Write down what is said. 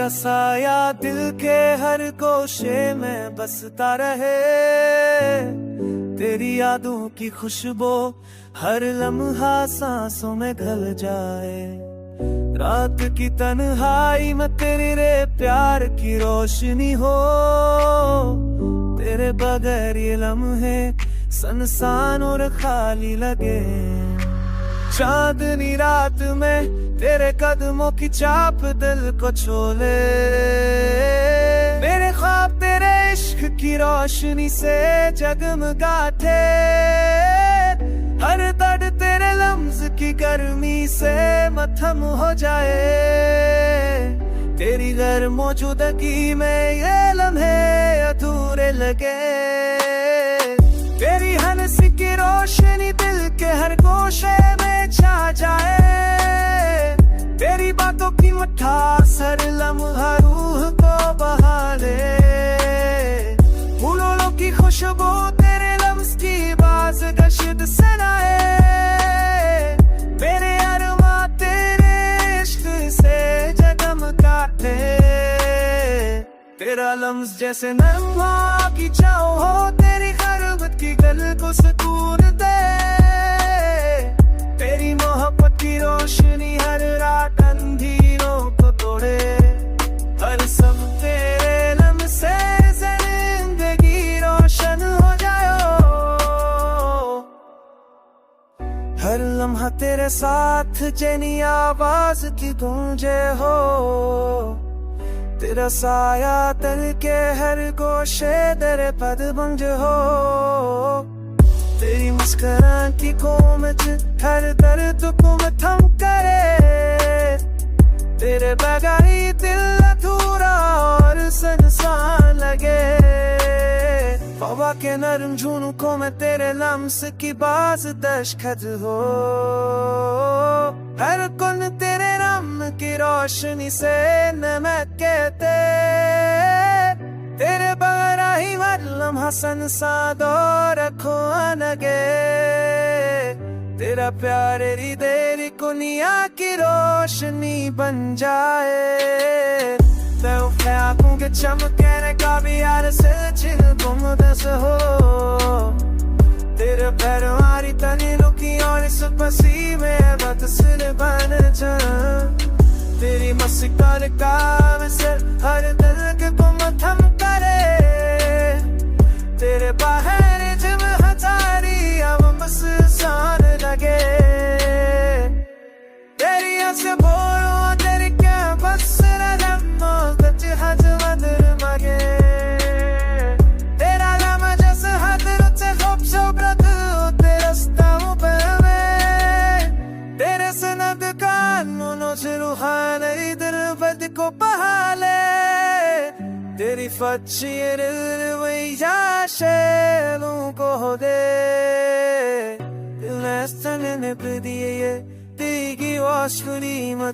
तेरा साया दिल के हर गोशे में बसता रहे, तेरी यादों की खुशबू हर लम्हा सांसों में घल जाए। रात की तन्हाई में तेरे रे प्यार की रोशनी हो, तेरे बगैर ये लम्हे सुनसान और खाली लगे। चांदनी रात में तेरे कदमों की चाप दिल को छोले, मेरे ख्वाब तेरे इश्क की रोशनी से जगमगाते। हर दर्द तेरे लम्ज की गर्मी से मत्थम हो जाए, तेरी गैर मौजूदगी में ये लम्हे अधूरे लगे। तेरी हंसी की रोशनी दिल के हर गोशे में छा जाए, तेरी बातों की मिठास हर लम्हा रूह को बहा ले। फूलों की खुशबू तेरे लम्स की बाज गश्त सनाए, मेरे अरमा तेरे इश्क से जगमगाते। तेरा लम्स जैसे नरमा की छाँव हो, तेरी खरबत की गल को सुकून दे। तेरी मोहब्बत की रोशनी हर रात अंधेरों को तोड़े। हर सब तेरे लम्से जिंदगी रोशन हो जाओ, हर लम्हा तेरे साथ जैनी आवाज की गूंजे हो। तेरा साया दिल के हर गोशे तेरे पदबंज हो, तेरी मुस्कुराहट की कोमत हर दर्द को थम करे। तेरे बगैर दिल अधूरा और सुनसान लगे। हवा के नरम झुनकों में तेरे लम्स की बाज दस्तखत हो, हर कुन तेरे नाम की रोशनी से नमके। तेरे बगैर ही हर लम्हा संसाद और रखो अनगे। तेरा प्यार तेरी कुनिया की रोशनी बन जाए। तो आंखों के चमकने का भी यार से छिल तुम दस हो। तेरे पैर मारी तनी लुकी और इस पसी में बदसिल बन जा। तेरी मस्कार काम से हर दिल के तुम थम करे। तेरे बाहर जिम हजारी अब बस सान लगे। तेरी से बोलो तेरी क्या बस रलमो गच हज मदर मगे। तेरा लम जैसे हद रुचे खूब शोभरत तेरा स्तामु पर में। तेरे सनद कानूनों से रूहानी दिल बद को बहाले। तेरी facci rivia cielo code il resta nelle predie ti chi oscuri ma